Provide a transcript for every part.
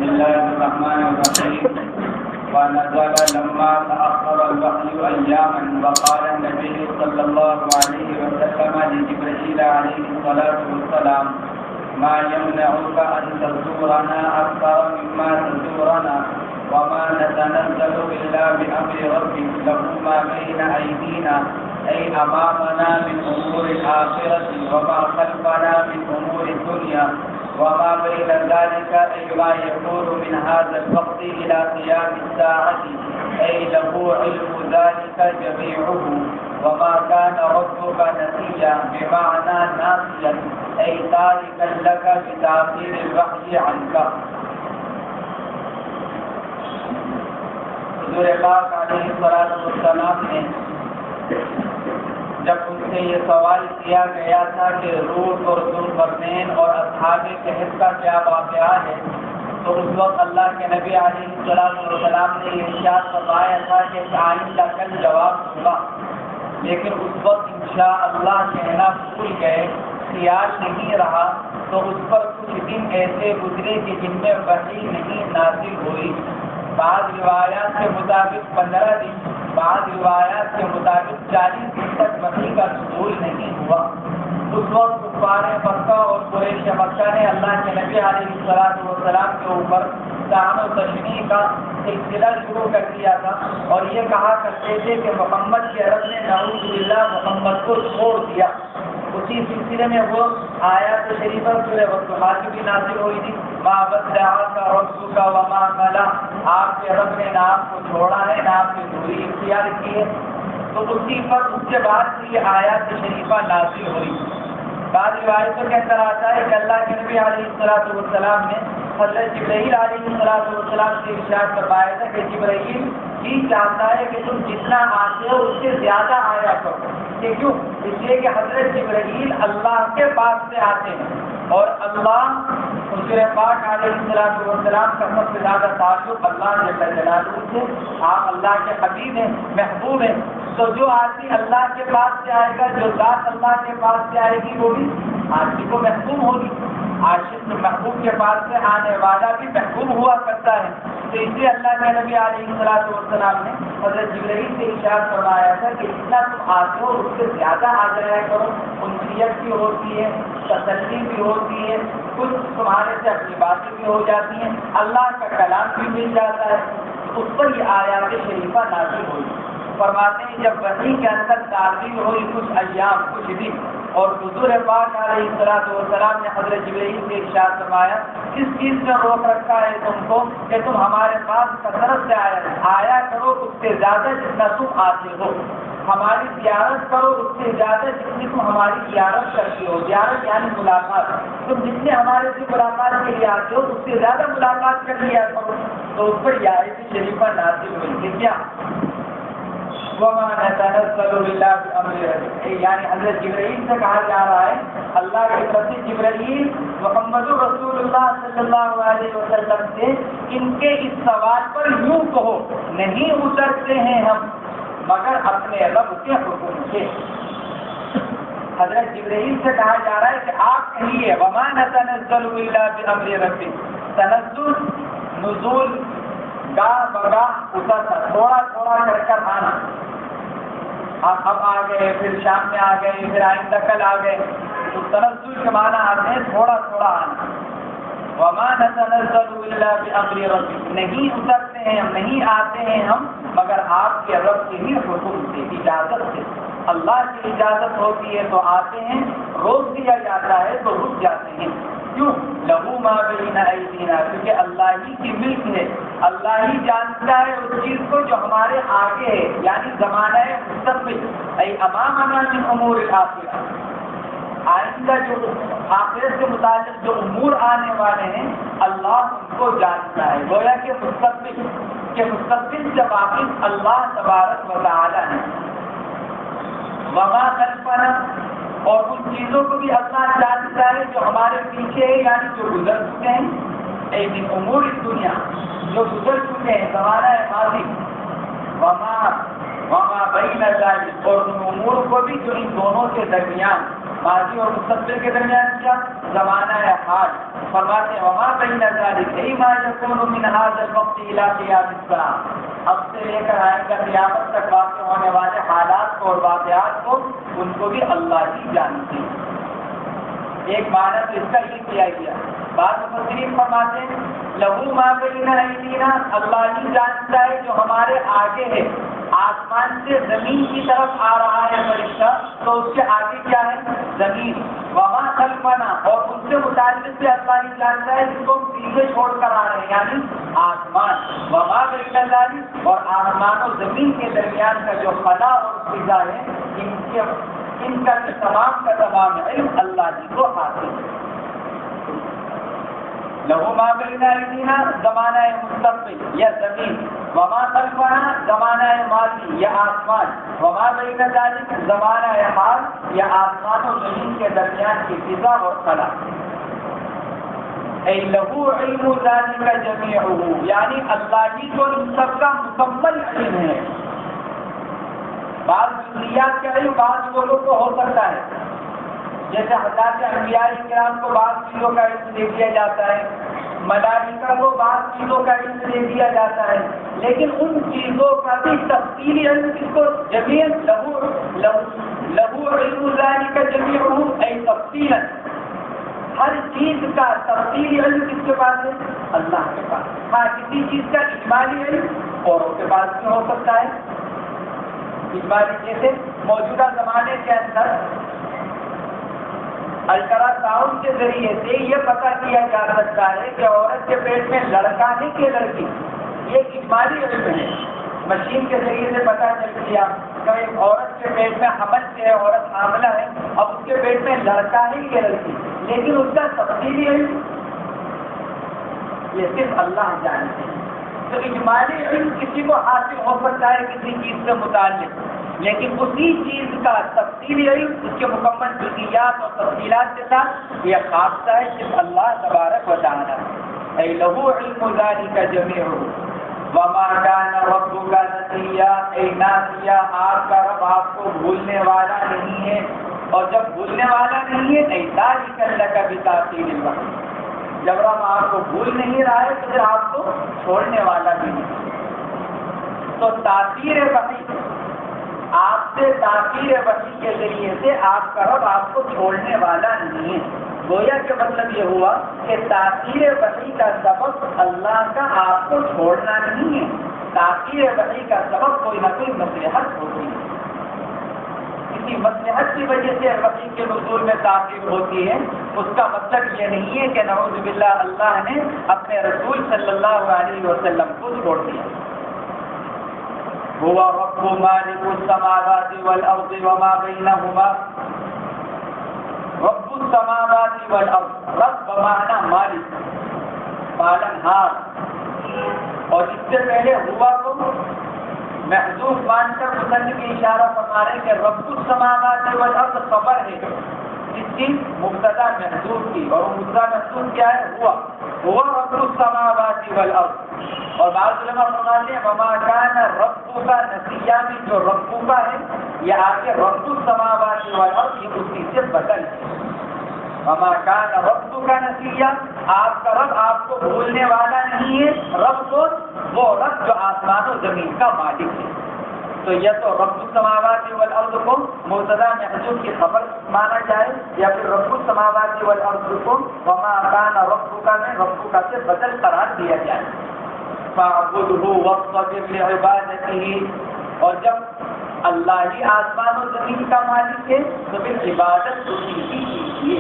الله الرحمن الرحيم. ونزل لما تأخر الوحي أياما وقال النبي صلى الله عليه وسلم لجبريل عليه الصلاة والسلام: ما يمنعك أن تزورنا أكثر مما تزورنا وما نتنزل إلا بأمر ربك له ما بين أيدينا أي أمامنا من أمور الآخرة وما خلفنا من أمور الدنيا وما بين ذلك أي ما يكون من هذا الوقت إلى قيام الساعة أي له علم ذلك جميعه وما كان ربك نسيا بمعنى ناسيا أي تاركا لك بتأخير الوحي عنك. حضور پاک علیہ السلام نے جب ان سے یہ سوال کیا گیا تھا کہ روح اور ذوالقرنین اور اصحاب کہف کا کیا واقعہ ہے، تو اس وقت اللہ کے نبی علیہ السلام نے یہ ارشاد فرمایا تھا کہ آئندہ کل جواب ہوگا، لیکن اس وقت انشاءاللہ کہنا بھول گئے، خیال نہیں رہا، تو اس پر کچھ دن ایسے گزرے کہ جن میں وحی نہیں نازل ہوئی. بعض روایات کے مطابق 15 دن، بعض روایات کے مطابق 40 دن تک وحی کا نزول نہیں ہوا. اس وقت کفار مکہ اور قریش مکہ نے اللہ کے نبی علیہ السلام کے اوپر طعن و تشنیع کا سلسلہ شروع کر دیا تھا اور یہ کہا کرتے تھے کہ محمد کے رب نے نعوذ باللہ محمد کو چھوڑ دیا. اسی سلسلے میں وہ آیات شریفہ سورہ والضحیٰ کی بھی نازل ہوئی تھی: ما ودعک ربک وما قلی، آپ کے رب نے نہ آپ کو چھوڑا ہے نہ آپ کی دوری اختیار کی ہے. تو اسی پر اس کے بعد یہ آیات شریفہ نازل ہوئی. بعض روایتوں کے اندر آتا ہے کہ اللہ کے نبی علیہ السلام نے حضرت جبرائیل علیہ السلام سے ارشاد فرمایا تھا کہ جبرائیل یہ چاہتا ہے کہ تم جتنا آتے ہو اس سے زیادہ آیا کرو. کیوں؟ اس لیے کہ حضرت جبرائیل اللہ کے پاس سے آتے ہیں اور اللہ حضور پاک علیہ السلام کا سب سے زیادہ تعلق اللہ جل جلالہ سے. آپ اللہ کے حبیب ہیں، محبوب ہیں، تو جو آدمی اللہ کے پاس سے آئے گا، جو ذات اللہ کے پاس سے آئے گی، وہ بھی آدمی کو محبوب ہوگی. عاشق محبوب کے پاس سے آنے والا بھی محبوب ہوا کرتا ہے. تو اس لیے اللہ کے نبی علیہ السلام نے حضرت جبرائیل سے ارشاد فرمایا تھا کہ جتنا تم آتے ہو اس سے زیادہ آ جایا کرو. انسیت بھی ہوتی ہے، تسلی بھی ہوتی ہے، کچھ تمہارے سے اپنی باتیں بھی ہو جاتی ہیں، اللہ کا کلام بھی مل جاتا ہے. اس پر یہ آیات شریفہ نازل ہوئی. فرماتے ہیں جب وحی کے اندر تعبیر ہوئی کچھ ایام، کچھ دن، اور حضور پاک علیہ السلام نے حضرت جبرائیل سے ارشاد فرمایا کس چیز میں روک رکھا ہے تم کو کہ تم ہمارے پاس کثرت سے آیا کرو، اس سے زیادہ جتنا تم آتے ہو. ہماری زیارت کرو اس سے زیادہ جتنی تم ہماری زیارت کرتے ہو. زیارت یعنی ملاقات. تم جتنے ہمارے سے ملاقات کے لیے آتے ہو اس سے زیادہ ملاقات کر لیا کرو. تو اس پر یہ آیت شریفہ نازل ہوئی کہ کیا وما نتنزل الا بامر ربک، یعنی حضرت جبرائیل سے کہا جا رہا ہے اللہ کی طرف سے جبرائیل محمد رسول اللہ صلی اللہ علیہ وسلم سے ان کے اس سوال پر یوں کہو نہیں اترتے ہیں ہم مگر اپنے رب کے حکم سے. حضرت جبرائیل سے کہا جا رہا ہے کہ آپ کہیے وما نتنزل الا بامر ربک. تنزل، نزول، گاہ بگاہ اترنا، تھوڑا تھوڑا کر کر آنا. اب آ گئے، پھر شام میں آ گئے، پھر آئندہ کل آ گئے. تو تنزل کے معنی آتے ہیں تھوڑا تھوڑا آنا. وما نتنزل الا بامر ربک، نہیں اترتے ہیں ہم، نہیں آتے ہیں ہم مگر آپ کے رب کے ہی حکم سے، اجازت سے. اللہ کی اجازت ہوتی ہے تو آتے ہیں، روک دیا جاتا ہے تو رک جاتے ہیں. کیوں؟ لہو ما بین ایدینا، کیونکہ اللہ ہی کی ملک ہے. اللہ ہی جانتا ہے اس چیز کو جو ہمارے آگے ہے، یعنی زمانہ مستقبل. ای امامنا من امور الآخرہ، آئندہ جو آخرت سے متعلق جو امور آنے والے ہیں اللہ ان کو جانتا ہے. گویا کہ مستقبل سے واقف اللہ تبارک و تعالی ہے. وما خلفنا، اور ان چیزوں کو بھی اللہ جانتا ہے جو ہمارے پیچھے ہے، یعنی جو گزر چکے ہیں. ایک دن امور دنیا جو گزر چکے ہیں، زمانہ ماضی. وما وما بین ذلک، اور ان امور کو بھی جو ان دونوں کے درمیان، ماضی اور مستقبل کے درمیان کیا زمانہ ہے حال، فرماتے ہیں وما بین ذلک ای ما یکون من هذا الوقت الى قیام الساعہ، اب سے لے کر آئے گا قیامت تک واقع ہونے والے حالات کو اور واقعات کو، ان کو بھی اللہ ہی جانتے ہیں۔ ایک معنی تو اس کا یہ کیا گیا، بعض مفسرین فرماتے ہیں لہو ما بین ایدینا، اللہ ہی جانتا ہے جو ہمارے آگے ہے، آسمان سے زمین کی طرف آ رہا ہے فرشتہ تو اس کے آگے کیا ہے زمین، وما خلفنا، اور ان سے متعلق بھی اللہ ہی جانتا ہے جس کو ہم پیچھے چھوڑ کر آ رہے ہیں یعنی آسمان، وما بین ذلک، اور آسمان و زمین کے درمیان کا جو خلا اور فضا ہے ان کا تمام علم اللہ جی کو حاصل ہے۔ لہو ما بین ایدینا زمانہ مستقبل یا زمین، وما خلفنا زمانہ ماضی یا آسمان، وما بین ذلک زمانہ حال یا آسمان و زمین کے درمیان کی فضا اور خلا۔ اے لہو علم ذلک جمیعہ، یعنی اللہ ہی کو ان سب کا مکمل علم ہے۔ بعض جزئیات کا علم بعض لوگوں کو ہو سکتا ہے، جیسے حضرات انبیاء کرام کو بعض چیزوں کا علم دے دیا جاتا ہے، ملائکہ کو بعض چیزوں کا علم دے دیا جاتا ہے، لیکن ان چیزوں کا بھی تفصیلی علم کس کو جمیع لہو علم ذالک جمیعہ، اے تفصیلا، ہر چیز کا تفصیلی علم کس کے پاس ہے؟ اللہ کے پاس۔ ہاں کسی چیز کا اجمالی علم اوروں کے پاس بھی ہو سکتا ہے، اجمالی جیسے موجودہ زمانے کے اندر الٹرا ساؤنڈ کے ذریعے سے یہ پتہ کیا جا سکتا ہے کہ عورت کے پیٹ میں لڑکا ہے کہ لڑکی، یہ اجمالی علم ہے، مشین کے ذریعے سے پتہ چل گیا کہ ایک عورت کے پیٹ میں حمل سے ہے، عورت حاملہ ہے، اب اس کے پیٹ میں لڑکا ہے یا لڑکی، لیکن اس کا تفصیلی علم یہ صرف اللہ جانتے ہیں۔ تو اجمالی علم کسی کو حاصل ہو سکتا ہے کسی چیز سے متعلق، لیکن اسی چیز کا تفصیلی علم اس کے مکمل جزئیات اور تفصیلات کے ساتھ یہ خاصہ ہے صرف اللہ تبارک و تعالی۔ اے لہو علم ذالک جمیعہ وما کان ربک نسیا، اے ناسیا، آپ کا رب آپ کو بھولنے والا نہیں ہے، اور جب بھولنے والا نہیں ہے اے ذالک لک بتاثیر الوحی، جب رب آپ کو بھول نہیں رہا ہے تو پھر آپ کو چھوڑنے والا بھی نہیں۔ تو تاثیر وحی، آپ سے تاثیر وحی کے ذریعے سے آپ کا رب آپ کو چھوڑنے والا نہیں ہے۔ گویا کہ مطلب یہ ہوا کہ تاثیر وحی کا سبب اللہ کا آپ کو چھوڑنا نہیں ہے، تاثیر وحی کا سبب کوئی نہ کوئی مصلحت ہوتی ہے، کسی مصلحت کی وجہ سے وحی کے نزول میں تاخیر ہوتی ہے، اس کا مطلب یہ نہیں ہے کہ نعوذ باللہ اللہ نے اپنے رسول صلی اللہ علیہ وسلم کو چھوڑ دیا۔ هو رب مالک السماوات والارض وما بینہما، رب السماوات والارض، رب بمعنی مالک، پالنہار، اور اس سے پہلے ہوا کو محذوف مان کر مصنف کی اشارہ فرما رہے کہ رب السماوات والارض خبر ہے جس کی مبتدا محذوف کی، اور مبتدا محذوف کیا ہے؟ ہوا رب السماوات والارض۔ اور بعض علماء فرماتے ہیں وما کان ربک نسیا، میں جو ربک ہے یہ آگے رب السماوات والارض یہ اسی سے بدل ہے۔ وما کان ربک نسیا، آپ کا رب آپ کو بھولنے والا نہیں ہے، رب کو وہ رب جو آسمان و زمین کا مالک ہے۔ تو یہ تو رب السماوات والارض کو مبتدا محذوف کی خبر مانا جائے، یا پھر رب السماوات والارض کو وما کان ربک میں ربک سے بدل قرار دیا جائے۔ فاعبدہ واصطبر لعبادتہ، اور جب اللہ ہی آسمان و زمین کا مالک ہے تو پھر عبادت اسی کی کیجیے،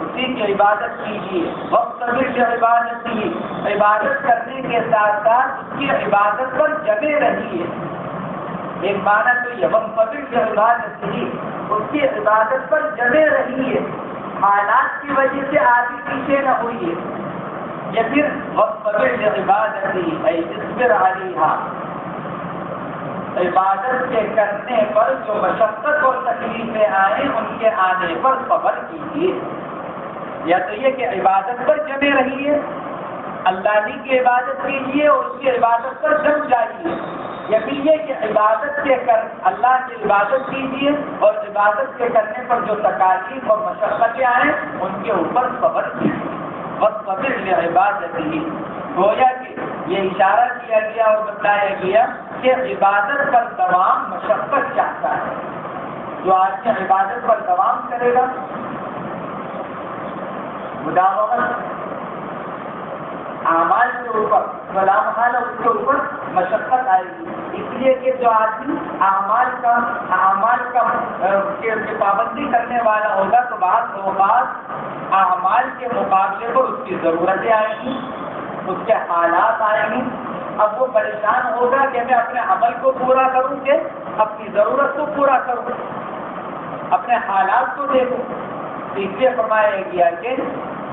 اسی کی عبادت کیجیے۔ واصطبر لعبادتہ، عبادت کرنے کے ساتھ ساتھ اس کی عبادت پر جمے رہیے۔ ایک معنی تو یہ واصطبر لعبادتہ، اس کی عبادت پر جمے رہیے، حالات کی وجہ سے آگے پیچھے نہ ہوئیے، یا پھر واصطبر لعبادتہ اے اصبر علیہا، عبادت کے کرنے پر جو مشقت اور تکلیفیں آئیں ان کے آنے پر صبر کیجیے۔ یا تو یہ کہ عبادت پر جمے رہیے، اللہ ہی کی عبادت کیجیے اور اس کی عبادت پر جم جائیے، یا پھر یہ کہ اللہ کی عبادت کیجیے اور عبادت کے کرنے پر جو تکالیف اور مشقتیں آئیں ان کے اوپر صبر کیجیے، وَاصْطَبِرْ لِعِبَادَتِهِ۔ گویا کہ یہ اشارہ کیا گیا اور بتایا گیا کہ عبادت پر دوام مشقت چاہتا ہے۔ جو آدمی عبادت پر دوام کرے گا، مداومت اعمال کے اوپر غلام حال اس کے اوپر مشقت آئے گی، اس لیے کہ جو آدمی اعمال کا پابندی کرنے والا ہوگا تو بعض اوقات اعمال کے مقابلے پر اس کی ضرورتیں آئیں گی، اس کے حالات آئیں گی۔ اب وہ پریشان ہوگا کہ میں اپنے عمل کو پورا کروں کہ اپنی ضرورت کو پورا کروں، اپنے حالات کو دیکھوں۔ اس لیے فرمایا گیا کہ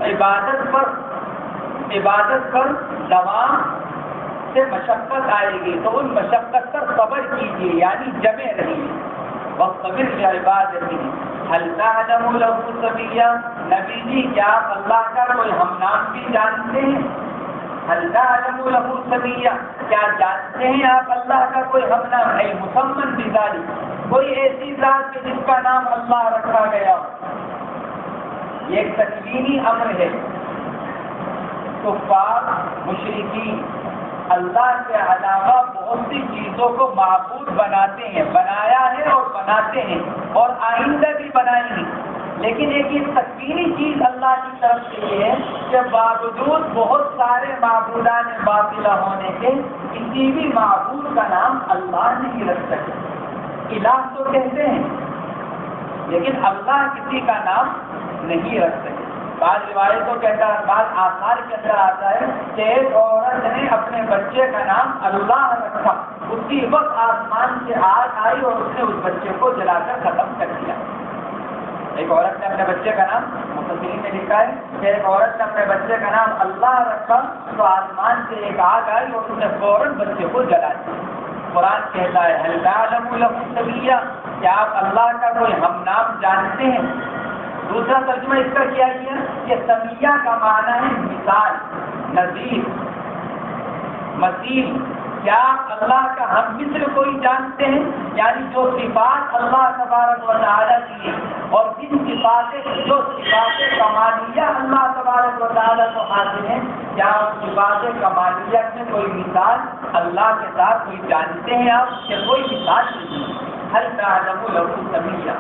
عبادت پر دوام سے مشقت آئے گی تو ان مشقت پر صبر کیجیے، یعنی جمے رہیے۔ وَاصْطَبِرْ لِعِبَادَتِهِ هَلْ تَعْلَمُ لَهُ سَمِيًّا۔ نبی جی کیا آپ اللہ کا کوئی ہم نام بھی جانتے ہیں؟ هَلْ تَعْلَمُ لَهُ سَمِيًّا، کیا جانتے ہیں آپ اللہ کا کوئی ہم نام ہے؟ مسمن بذالک، کوئی ایسی ذات ہے جس کا نام اللہ رکھا گیا ہو۔ یہ ایک تکوینی امر ہے۔ کفار مشرکین اللہ کے علاوہ بہت سی چیزوں کو معبود بناتے ہیں، بنایا ہے اور بناتے ہیں اور آئندہ بھی بنائیں گے، لیکن ایک یہ تکوینی چیز اللہ کی طرف سے یہ ہے کہ باوجود بہت سارے معبودان باطلہ ہونے کے کسی بھی معبود کا نام اللہ نہیں رکھ سکتے۔ الہ تو کہتے ہیں لیکن اللہ کسی کا نام نہیں رکھ سکتے۔ بعض روایتوں کے اندر، بعض آثار کے اندر آتا ہے کہ ایک عورت نے اپنے بچے کا نام اللہ رکھا، اسی وقت آسمان سے آگ آئی اور اس نے اس بچے کو جلا کر ختم کر دیا۔ ایک عورت نے اپنے بچے کا نام، مفسرین نے لکھا ہے کہ ایک عورت نے اپنے بچے کا نام اللہ رکھا تو آسمان سے ایک آگ آئی اور اس نے فوراً بچے کو جلا دیا۔ قرآن کہتا ہے هَلْ تَعْلَمُ لَهُ سَمِيًّا، کیا آپ اللہ کا کوئی ہم نام جانتے ہیں؟ دوسرا ترجمہ اس کا کیا گیا کہ سمیہ کا معنی ہے مثال، نظیر، مثیل۔ کیا اللہ کا ہم مثل کوئی جانتے ہیں؟ یعنی جو صفات اللہ تبارک و تعالیٰ کی اور جو صفات کمالیہ اللہ تبارک و تعالیٰ کو حاصل ہیں، کیا ان صفات کمالیہ میں کوئی مثال اللہ کے ساتھ کوئی جانتے ہیں آپ کہ کوئی مثال نہیں؟ هَلْ تَعْلَمُ لَهُ سَمِيًّا۔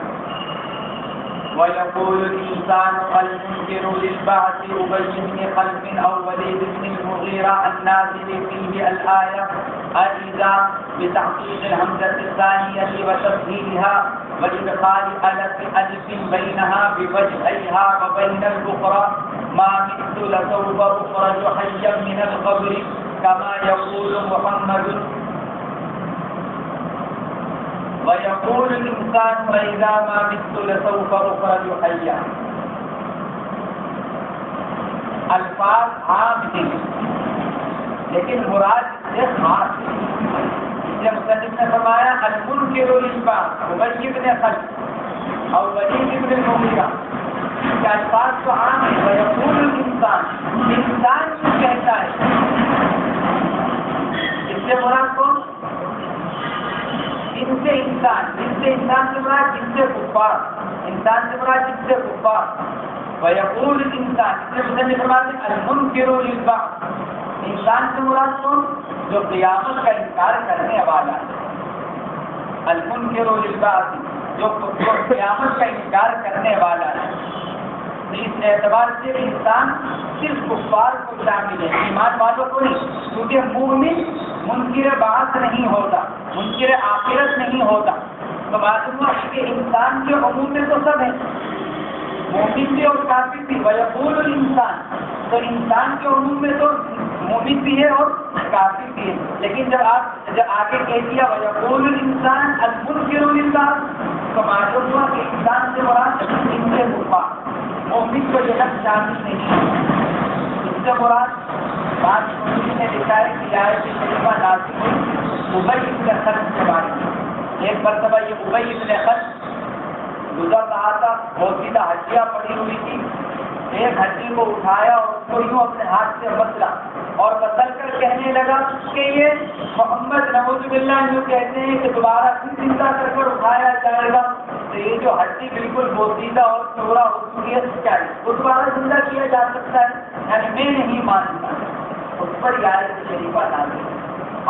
وَيَقُولُ الْإِنسَانُ هَلْ نُنْكِرُ لِلْبَعْثِ أُبَيِّ بْنِ خَلْفٍ أَوْ وَلِيدٍ بْنِ الْمُغِيرَةِ النَّازِلِ فِيهِ الْآيَةِ أَإِذَا بِتَحْقِيقِ الْهَمْزَةِ الثَّانِيَةِ وَتَفْخِيمِهَا وَإِدْخَالِ أَلِفٍ بَيْنَهَا بِوَجْهَيْهَا وَبَيْنَ الْأُخْرَى مَا مِتُّ لَسَوْفَ أُخْرَجُ حَيًّا مِنَ الْقَبْرِ كَمَا يَقُولُ مُحَمَّدٌ وَيَقُولُ الْإِنسَانُ أَإِذَا مَا مِتُّ لَسَوْفَ أُخْرَجُ حَيًّا۔ الفاظ عام ہیں لیکن مراد سے خاص ہے۔ اس لیے مصنف نے فرمایا المنکر للبعث ابی بن خلف اور ولید بن المغیرہ کے الفاظ تو عام ہیں۔ وَيَقُولُ الْإِنسَانُ، انسان کیوں کہتا ہے؟ اس سے مراد کون؟ جن سے انسان سے مراد جن سے کفار، انسان سے مراد جن سے کفار۔ وَيَقُولُ الْإِنسَانُ، اس سے مصنف فرماتے ہیں المنکر للبعث، انسان سے مراد کون؟ جو قیامت کا انکار کرنے والا ہے۔ المنکر للبعث، جو قیامت کا انکار کرنے والا ہے۔ اس اعتبار سے انسان صرف کفار کو شامل ہے، ایمان والوں کو نہیں، کیونکہ مومن منکر بعث نہیں ہوتا، منکر آخرت نہیں ہوتا۔ تو معلوم ہوا کہ انسان کے عموم میں تو سب ہیں، مومن بھی اور کافر بھی۔ وَيَقُولُ الْإِنسَانُ، تو انسان کے عموم میں تو مومن بھی ہے اور کافر بھی ہے، لیکن جب آگے کہہ دیا وَيَقُولُ الْإِنسَانُ الْمُنْكِرُ لِلْبَعْثِ، تو معلوم ہوا کہ انسان سے مراد ان سے کفار، مومن کو یہ لفظ شامل نہیں ہے۔ اس سے مراد بعض مفسرین نے لکھا ہے کہ آیت کریمہ نازل ہوئی ابی بن خلف کے بارے میں۔ ایک مرتبہ یہ ابی بن خلف گزر رہا تھا، بہت سی حجیہ پڑی ہوئی تھی، ایک ہڈی کو اٹھایا اور اس کو یوں اپنے ہاتھ سے مسلا اور مسل کر کہنے لگا کہ یہ محمد نعوذ باللہ یوں کہتے ہیں کہ دوبارہ پھر زندہ کر اٹھایا جائے گا، تو یہ جو ہڈی بالکل بوسیدہ اور چورا ہو چکی ہے کیا اس کو دوبارہ زندہ کیا جا سکتا ہے؟ یعنی میں نہیں مانتا۔ اس پر یہ آیت شریفہ نازل ہے۔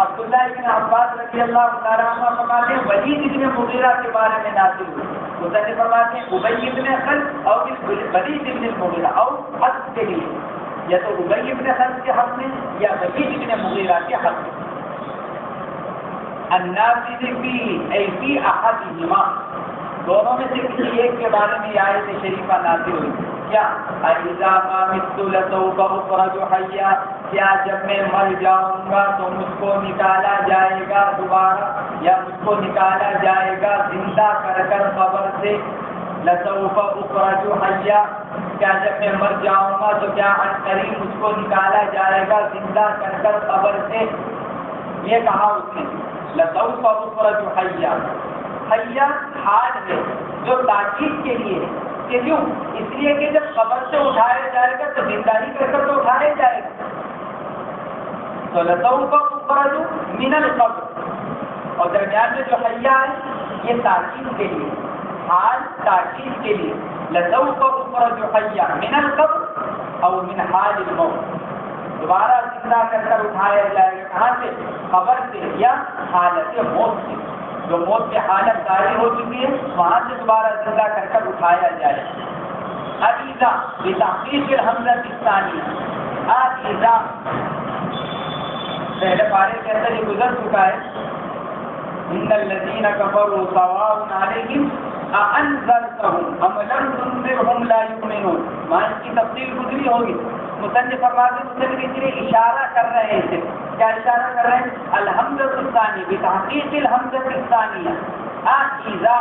عبداللہ ابن عباس رضی اللہ تعالیٰ عنہ فرماتے ہیں ولید ابن مغیرہ کے بارے میں نازل ہوئی، مصنف فرماتے ہیں ابی ابن خلف اور ولید ابن المغیرہ اور حق کے لیے، یا تو ابی ابن خلف کے حق میں یا ولید ابن مغیرہ کے حق میں۔ النازل فی ای فی احدہما، دونوں میں سے کسی ایک کے بارے میں یہ آیت شریفہ نازل ہوئی۔ کیا اذا ما مت لسوف اخرج حیا، کیا جب میں مر جاؤں گا تو مجھ کو نکالا جائے گا دوبارہ، یا مجھ کو نکالا جائے گا زندہ کر قبر سے۔ لسوف اخرج حیا، کیا جب میں مر جاؤں گا تو کیا عنقریب مجھ کو نکالا جائے گا زندہ کر قبر سے۔ یہ کہا اس نے لسوف اخرج حیا، حیا حال ہے جو تاکید کے لیے ہے کہ کیوں؟ اس لیے کہ جب قبر سے اٹھایا جائے گا تو زندہ ہی کر تو اٹھایا جائے گا۔ تو لسوف اخرج من القبر، اور درمیان میں جو حیا ہے یہ تاکید کے لیے، حال تاکید کے لیے، لسوف اخرج حیا من القبر اور من حال الموت، دوبارہ زندہ کر اٹھایا جائے گا۔ کہاں سے؟ قبر سے یا حالت موت سے، جو موت کی حالت طاری ہو چکی ہے وہاں سے دوبارہ زندہ کر اٹھایا جائے۔ اذا بتحقیق الحمزہ الثانیہ، اذا پہلے پارے کے اندر یہ گزر چکا ہے، ان الذین کفروا سواء علیہم اانذرتهم ام لم تنذرهم لا یؤمنون، وہاں اس کی تفصیل گزری ہوگی۔ مصنف فرماتے ہیں مصنف اس لیے اشارہ کر رہے ہیں، کیا اشارہ کر رہے ہیں؟ الحمزہ الثانی بتحقیق الحمزہ الثانیہ، اذا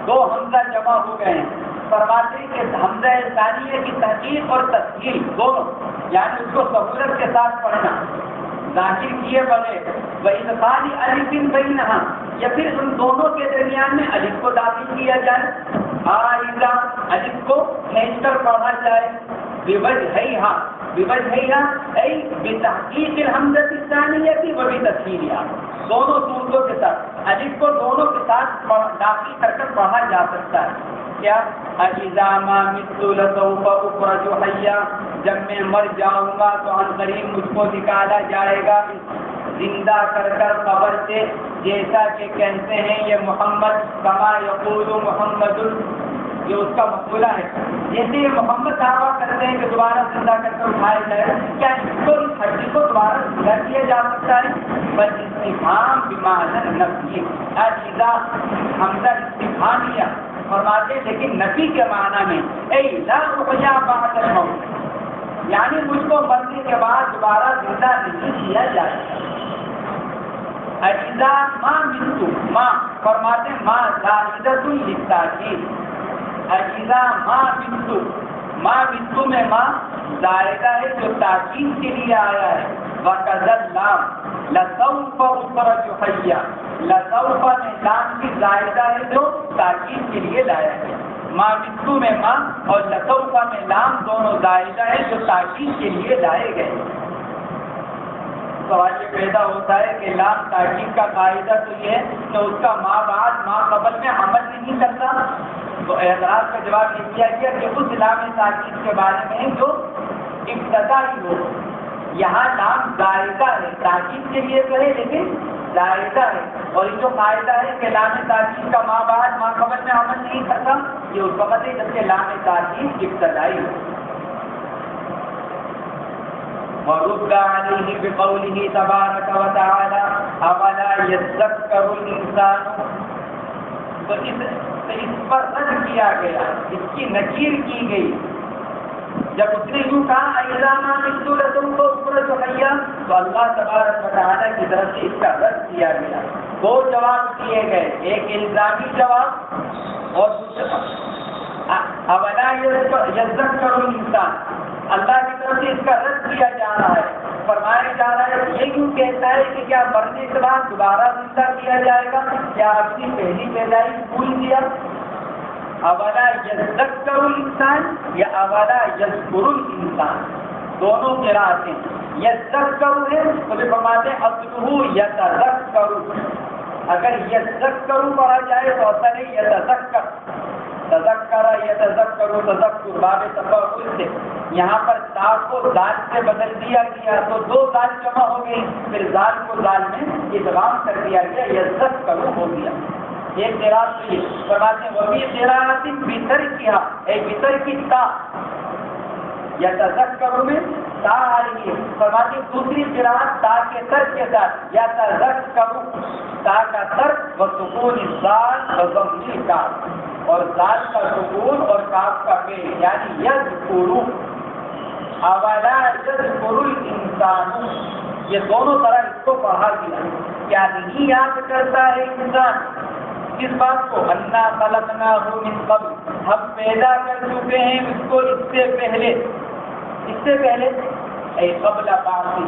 دو حمزہ جمع ہو گئے ہیں، فرماتے ہیں کہ حمزہ ثانیہ کی تحقیق اور تسہیل دونوں، یعنی اس کو سہولت کے ساتھ پڑھنا ظاہر کیے بغیر، وَإِدْخَالِ أَلِفٍ بَيْنَهَا، یا پھر ان دونوں کے درمیان میں الف کو داخل کیا جائے، اذا الف کو کھینچ کر پڑھا جائے، بوجہیہا ای بتحقیق الحمزہ الثانیہ وبتسہیلها، دونوں صورتوں کے ساتھ الف کو دونوں کے ساتھ داخل کر پڑھا جا سکتا ہے۔ کیا اذا ما مت لسوف اخرج حیا، جب میں مر جاؤں گا تو عنقریب مجھ کو نکالا جائے گا زندہ کر قبر سے، جیسا کہ کہتے ہیں یہ محمد، کما یقول محمد، یہ اس کا مقولہ ہے، جیسے یہ محمد دعویٰ کرتے ہیں کہ دوبارہ زندہ کر اٹھایا جائے، کیا اس کو اس ہڈی کو دوبارہ زندہ کیا جا سکتا ہے؟ بس استفہام بمعنی نفی، اذا حمزہ استفہامیہ فرماتے لیکن نفی کے معنی میں، اے لا احیا بعد الموت، یعنی مجھ کو مرنے کے بعد دوبارہ زندہ نہیں کیا جائے۔ اذا ما مت، ما فرماتے ما زائدۃ للتاکید، اذا ما مت، ما مت میں ما زائدہ ہے جو تاکید کے لیے آیا ہے، وقذ اللام لسوف اخرج حیا، لسوف میں لام کی زائدہ ہے جو تاکید کے لیے لایا ہے، ما مت میں ما اور لسوف میں لام دونوں زائدہ ہے جو تاکید کے لیے لائے گئے۔ سوال یہ پیدا ہوتا ہے کہ لام تاکید کا قاعدہ تو یہ ہے کہ اس کا ما بعد ما قبل میں عمل نہیں کرتا، تو اعتراض کا جواب یہ دیا گیا کہ اس لام تاکید کے بارے میں جو ابتدا ہی ہو، یہاں لام زائدہ ہے، تاکید کے لیے تو ہے لیکن زائدہ ہے، اور یہ جو قاعدہ ہے کہ لام تاکید کا ما بعد ما قبل میں عمل نہیں کرتا، یہ اس وقت ہے جبکہ لام تاکید ابتدائی ہو۔ وَرُدَّ عَلَيْهِ بِقَوْلِهِ تَبَارَكَ وَتَعَالَى أَوَلَا يَذَّكَّرُ الْإِنسَانُ، تو اس پر رد کیا گیا، اس کی نکیر کی گئی، جب اس نے یوں کہا اذا ما مت لسوف اخرج حیا، تو اللہ تبارک و تعالیٰ کی طرف سے اس کا رد کیا گیا۔ دو جواب دیے گئے، ایک الزامی جواب اور دوسرا اولا یذکر الانسان، اللہ کی طرف سے اس کا رد کیا جا رہا ہے، فرمایا جا رہا ہے یہ کیوں کہتا ہے کہ کیا مرنے کے بعد دوبارہ زندہ کیا جائے گا، کیا اپنی پہلی پیدائش بھول گیا؟ اولا یذکر الانسان یا اولا یذکر الانسان، دونوں قراءتیں یذکر ہے تو بھی فرماتے ہیں اصلہ یتذکر، اگر یذکر پڑھا جائے تو اصل ہے یتذکر، تذکر یتذکر تذکر باب تفاعل سے، یہاں پر تا کو ذال سے بدل دیا گیا تو دو ذال جمع ہو گئی، پھر ذال کو ذال میں ادغام کر دیا گیا، یذکر ہو گیا۔ ایک قراءت تو یہ فرماتے ہیں وفی قراءت بترکھا، اے بتر کی تا، یتذکر میں تا آ رہی ہے، فرماتے ہیں دوسری قراءت تا کے ترک کے ساتھ یتذکر، تا کا ترک و سکون الذال و ضم الکاف، اور ذال کا سکون اور کاف کا فعل یعنی یذکر، اولا یذکر الانسان، یہ دونوں طرح اس کو پڑھا گیا۔ کیا نہیں یاد کرتا ہے انسان کس بات کو؟ انا خلقناہ من قبل، ہم پیدا کر چکے ہیں اس کو اس سے پہلے، اس سے پہلے اے قبل بعثہ،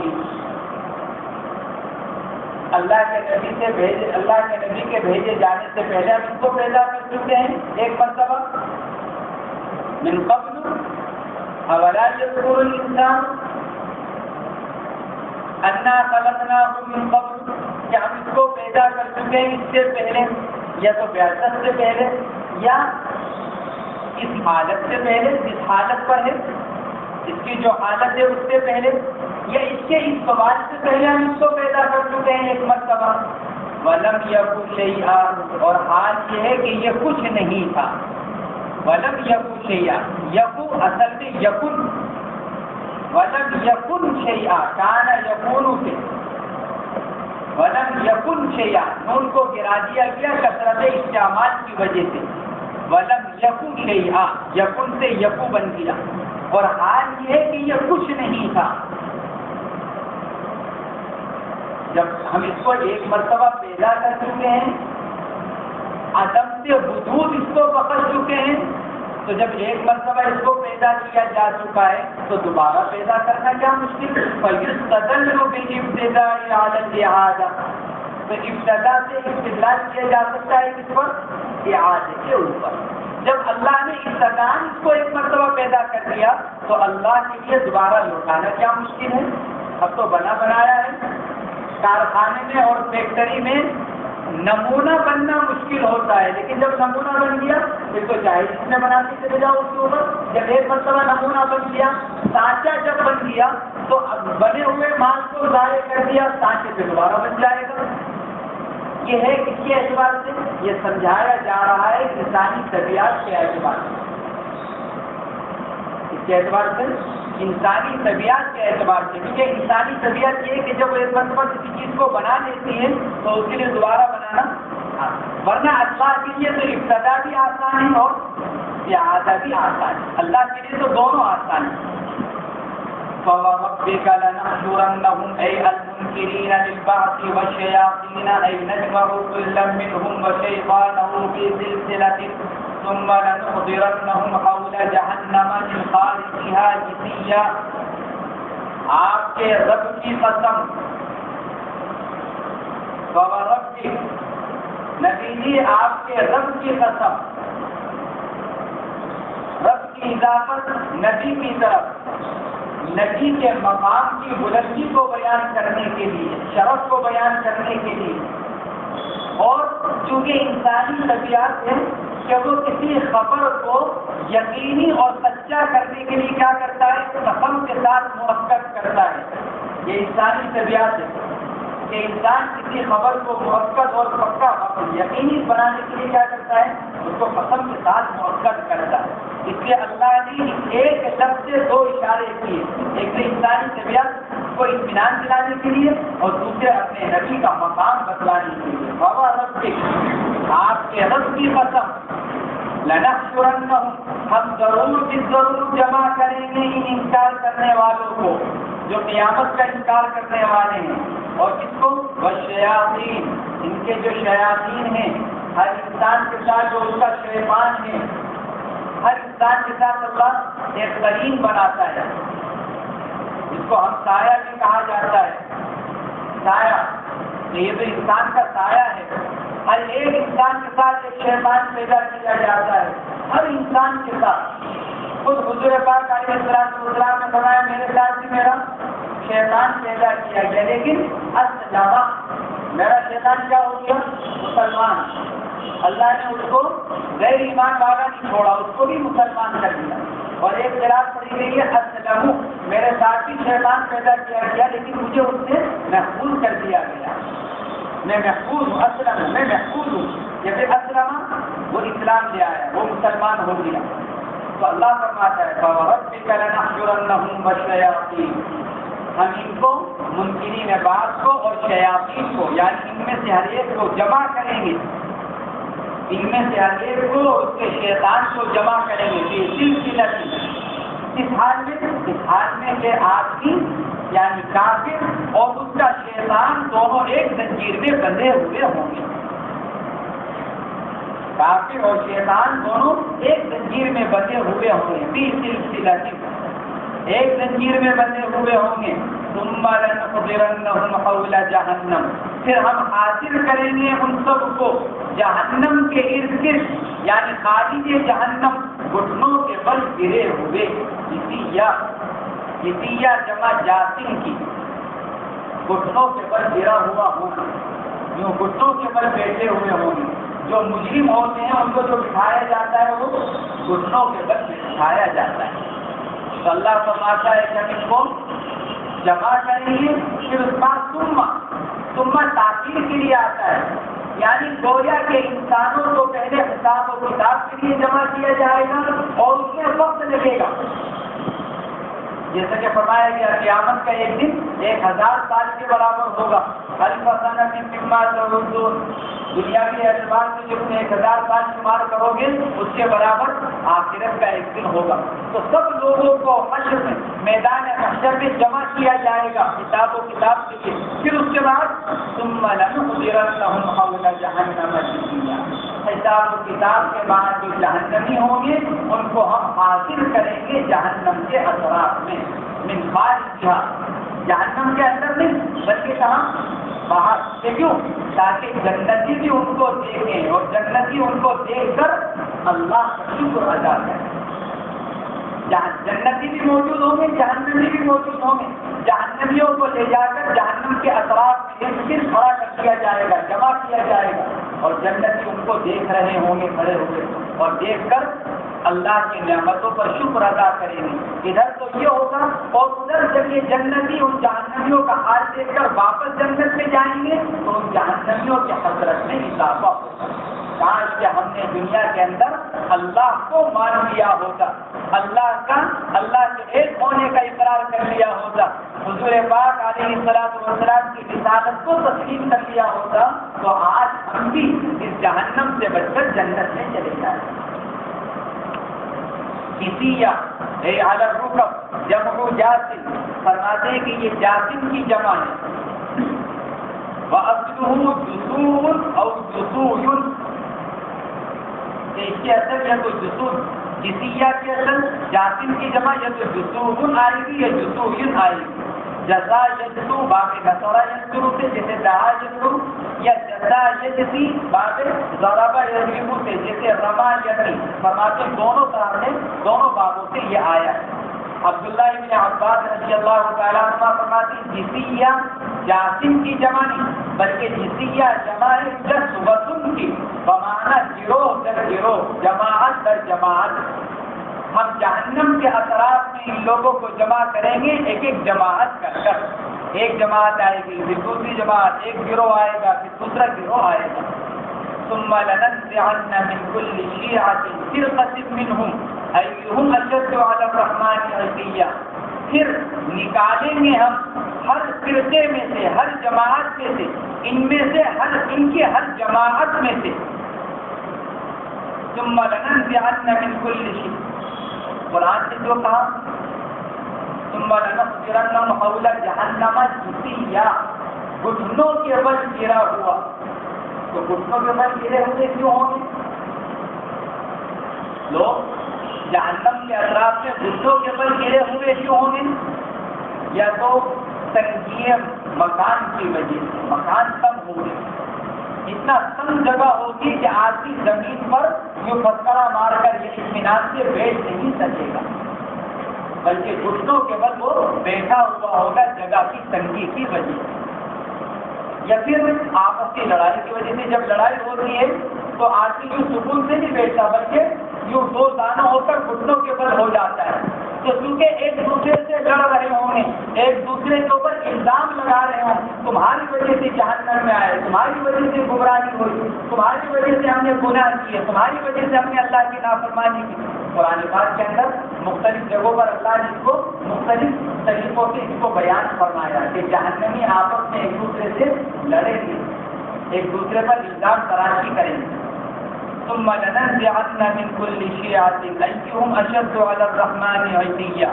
اللہ کے نبی سے بھیجے، اللہ کے نبی کے بھیجے جانے سے پہلے ہم اس کو پیدا کر چکے ہیں ایک مرتبہ، من قبل اولا یذکر الانسان انا خلقناہ من قبل، کہ ہم اس کو پیدا کر چکے ہیں اس سے پہلے، یا تو بعثت سے پہلے یا اس حالت سے پہلے جس حالت پر ہے، اس کی جو حالت ہے اس سے پہلے، یا اس کے اس سوال سے پہلے ہم اس کو پیدا کر چکے ہیں ایک مرتبہ۔ وَلَمْ يَكُنْ شَيْئًا، اور حال یہ ہے کہ یہ کچھ نہیں تھا، وَلَمْ يَكُنْ شَيْئًا، یکو اصل میں یکن، وَلَمْ يَكُنْ شَيْئًا کان یکون سے، وَلَمْ يَكُنْ شَيْئًا نون کو گرا دیا گیا کثرت استعمال کی وجہ سے، وَلَمْ يَكُنْ شَيْئًا یکن سے یکو بن گیا، اور حال یہ ہے کہ یہ کچھ نہیں تھا۔ جب ہم اس کو ایک مرتبہ پیدا کر چکے ہیں، عدم سے وجود اس کو بخش چکے ہیں، تو جب ایک مرتبہ اس کو پیدا کیا جا چکا ہے تو دوبارہ پیدا کرنا کیا مشکل؟ فَيُسْتَدَلُّ بِالْإِبْتِدَاءِ عَلَى الْإِعَادَةِ، تو ابتدا سے استدلال کیا جا سکتا ہے کس پر؟ اعادے کے اوپر۔ جب اللہ نے ابتداء اس کو ایک مرتبہ پیدا کر دیا تو اللہ کے لیے دوبارہ لوٹانا کیا مشکل ہے؟ اب تو بنا بنایا ہے، کارخانے میں اور فیکٹری میں نمونہ بننا مشکل ہوتا ہے، لیکن جب نمونہ بن گیا پھر تو چاہے جس میں بناتے چلے جاؤ اس کے اوپر۔ جب ایک مرتبہ نمونہ بن گیا، سانچہ جب بن گیا تو اب بنے ہوئے مال کو ضائع کر دیا، سانچے پہ دوبارہ بن جائے گا۔ یہ ہے کس کے اعتبار سے؟ یہ سمجھایا جا رہا ہے انسانی طبیعت کے اعتبار سے، اس کے اعتبار سے انسانی طبیعت کے اعتبار سے، کیونکہ انسانی طبیعت یہ ہے کہ جب ایک مرتبہ کسی چیز کو بنا لیتی ہے تو اس کے لیے دوبارہ بنانا، ورنہ اللہ کے لیے تو ابتدا بھی آسان ہے اور اعادہ بھی آسان ہے، اللہ کے لیے تو دونوں آسان ہیں۔ فَوَرَبِّكَ لَنَحْشُرَنَّهُمْ أَيْ الْمُنْكِرِينَ لِلْبَعْثِ وَالشَّيَاطِينَ أَيْ نَجْمَعُ كُلًّا مِّنْهُمْ وَشَيْطَانَهُ فِي سِلْسِلَةٍ ثم لنحضرنهم حول جہنم من خالقها جثیا، آپ کے رب کی قسم، وَرَبِّكَ نبی جی آپ کے رب کی قسم، رب کی اضافت نبی کی طرف، نبی کے مقام کی بلندی کو بیان کرنے کے لیے، شرف کو بیان کرنے کے لیے، اور چونکہ انسانی طبیعت ہے کہ وہ کسی خبر کو یقینی اور سچا کرنے کے لیے کیا کرتا ہے؟ قسم کے ساتھ مؤکد کرتا ہے۔ یہ انسانی طبیعت ہے کہ انسان کسی خبر کو مؤکد اور پکا یقینی بنانے کے لیے کیا کرتا ہے؟ اس کو قسم کے ساتھ مؤکد کرتا ہے۔ اس لیے اللہ نے ایک لفظ سے دو اشارے کیے، ایک تو انسانی طبیعت کو اطمینان دلانے کے لیے اور دوسرے اپنے نبی کا مقام بتلانے کے لیے۔ بابا رب آپ کے رب کی قسم، لنحشرنہم ہم ضرور جمع کریں گے ان انکار کرنے والوں کو جو قیامت کا انکار کرنے والے ہیں، اور کس کو؟ والشیاطین، ان کے جو شیاطین ہیں، ہر انسان کے ساتھ جو اس کا شیطان ہے، ہر انسان کے ساتھ اللہ ایک قرین بناتا ہے، جس کو ہم سایہ بھی کہا جاتا ہے۔ سایہ یہ تو انسان کا سایہ ہے، ہر ایک انسان کے ساتھ ایک شیطان پیدا کیا جاتا ہے، ہر انسان کے ساتھ. خود حضور پاک علیہ السلام نے فرمایا میرے ساتھ بھی میرا شیطان پیدا کیا گیا لیکن اسلم، میرا شیطان کیا ہو گیا؟ مسلمان. اللہ نے اس کو غیر ایمان والا نہیں چھوڑا، اس کو بھی مسلمان کر دیا. اور ایک قرات پڑھی گئی ہے اسلم، میرے ساتھ بھی شیطان پیدا کیا گیا لیکن مجھے اس سے محفوظ کر دیا گیا. میں محفوظ ہوں، اسلم میں محفوظ ہوں. جیسے اسلم وہ اسلام لے آیا، وہ مسلمان ہو گیا. تو اللہ فرماتا ہے فَوَرَبِّكَ لَنَحْشُرَنَّهُمْ وَالشَّيَاطِينَ، ہم ان کو منکرین بعض کو اور شیاطین کو یعنی ان میں سے ہر ایک کو جمع کریں گے. ان میں سے ہر ایک کو اس کے شیطان کو جمع کریں گے. اس حال میں کہ آدمی یعنی کافر اور اس کا شیطان دونوں ایک زنجیر میں بندھے ہوئے ہوں گے. کافر اور شیطان دونوں ایک زنجیر میں بندھے ہوئے ہوں گے. فی سلسلۃ، ایک زنجیر میں بندھے ہوئے ہوں گے. ثم لنحضرنهم حول جہنم، پھر ہم حاصل کریں گے ان سب کو جہنم کے ارد گرد یعنی خالد جہنم، گھٹنوں کے بل گرے ہوئے. جسیہ جمع جاسم کی، گھٹنوں کے بل گرا ہوا ہوگا، جو گھٹنوں کے بل بیٹھے ہوئے ہوں گے. جو مجرم ہوتے ہیں ان کو جو بٹھایا جاتا ہے وہ گھٹنوں کے بل بٹھایا جاتا ہے. تو اللہ فرماتا ہے کہ ہم ان کو جمع کریں گے. پھر اس بعد ثم تاخیر کے لیے آتا ہے، یعنی گویا کہ انسانوں کو پہلے حساب و کتاب کے لیے جمع کیا جائے گا اور اس میں وقت لگے گا. جیسا کہ فرمایا گیا قیامت کا ایک دن 1000 سال کے برابر ہوگا. الف سنۃ مما تعدون، دنیاوی اعتبار سے جو تم 1000 سال شمار کرو گے اس کے برابر آخرت کا ایک دن ہوگا. تو سب لوگوں کو حشر میں میدان محشر میں جمع کیا جائے گا کتاب و کتاب کے لیے. پھر اس کے بعد ثم لنحضرنهم حول جہنم جثیا، حساب و کتاب کے بعد جو جہنمی ہوں گے ان کو ہم حاصل کریں گے جہنم کے اثرات میں. من خارجھا، جہنم کے اندر نہیں بلکہ کہاں؟ باہر. کیوں؟ تاکہ جنتی بھی ان کو دیکھیں اور جنتی ان کو دیکھ کر اللہ کا شکر ادا کریں. جنتی بھی موجود ہوں گے، جہنمی بھی موجود ہوں گے. جہنمیوں کو لے جا کر جہنم کے اثرات میں پھر کھڑا کر دیا جائے گا، جمع کیا جائے گا اور جنتی ان کو دیکھ رہے ہوں گے کھڑے ہوئے اور دیکھ کر اللہ کی نعمتوں پر شکر ادا کریں گے. ادھر تو یہ ہوگا اور ادھر جب یہ جنتی ان جہنمیوں کا حال دیکھ کر واپس جنت میں جائیں گے تو ان جہنمیوں کے حسرت میں اضافہ ہوگا. کاش کہ ہم نے دنیا کے اندر اللہ کو مان لیا ہوتا، اللہ کے ایک ہونے کا اقرار کر لیا ہوتا، حضور پاک علیہ السلام کی رسالت کو تسلیم کر لیا ہوتا تو آج ہم بھی اس جہنم سے بچ کر جنت میں چلے جائیں. جسیہ اے علی الرکب جمع جاسم، فرماتے ہیں کہ یہ جاسم کی جمع ہے. وَأَصْلُهُ جُسُومٌ أَوْ جُسُويٌ، اس کی اصل یا تو جسوم، جسیہ کی اصل جاسم کی جمع یا تو جسوم آئے گی یا جسوین آئے گی. جزا یجزو باب کسرہ یجزو سے جیسے دہا یجزو، یا جزا یجزی باب ضربہ یجزو سے جیسے رما یجزی. فرماتے دونوں طرح سے دونوں بابوں سے یہ آیا ہے. عبداللہ ابن عباس رضی اللہ تعالیٰ عنہ فرماتی جسیہ جاسم کی جمع نہیں بلکہ جسیہ جمع ہے جسوتن کی، بمعنی گروہ در گروہ، جماعت در جماعت. ہم جہنم کے اثرات میں ان لوگوں کو جمع کریں گے ایک ایک جماعت کر کر. ایک جماعت آئے گی پھر دوسری جماعت، ایک گروہ آئے گا پھر دوسرا گروہ آئے گا. ثم لننزعن من كل شيعة فرقة منهم أيهم أشد على الرحمن عتيا، پھر نکالیں گے ہم ہر فرقے میں سے، ہر جماعت میں سے، ان میں سے ان کے ہر جماعت میں سے. ثم لننزعن من كل شيء، قرآن نے جو کہا ثم لنحضرنهم حول جہنم جثیا، گھٹنوں کے بل گرا ہوا. تو گھٹنوں کے بل گرے ہوئے کیوں ہوں گے؟ لوگ جہنم کے اطراف میں گھٹنوں کے بل گرے ہوئے کیوں ہوں گے؟ یا تو تنگی مکان کی وجہ سے، مکان کم ہو گئے اتنا تنگ جگہ ہوگی کہ آدمی زمین پر یوں پتھرا مار کر یہ اطمینان سے بیٹھ نہیں سکے گا، بلکہ گھٹنوں کے بل وہ بیٹھا ہوا ہوگا جگہ کی تنگی کی وجہ سے، یا پھر آپس کی لڑائی کی وجہ سے۔ جب لڑائی ہوتی ہے تو آدمی یوں سکون سے نہیں بیٹھتا، بلکہ یوں دو دانہ ہو کر گھٹنوں کے بل ہو جاتا ہے۔ تو کیونکہ ایک دوسرے سے لڑ رہے ہوں گے، ایک دوسرے کے اوپر الزام لگا رہے ہوں، تمہاری وجہ سے جہنم میں آئے، تمہاری وجہ سے گمراہی ہوئی، تمہاری وجہ سے ہم نے گناہ کیے، تمہاری وجہ سے ہم نے اللہ کی نافرمانی کی۔ قرآن پاک کے اندر مختلف جگہوں پر اللہ نے اس کو مختلف طریقوں سے اس کو بیان فرمایا کہ جہنمی آپس میں ایک دوسرے سے لڑیں گے، ایک دوسرے پر الزام تراشی کریں گے۔ ثم لننزعن من كل شيعة أيهم أشد على الرحمن عتيا۔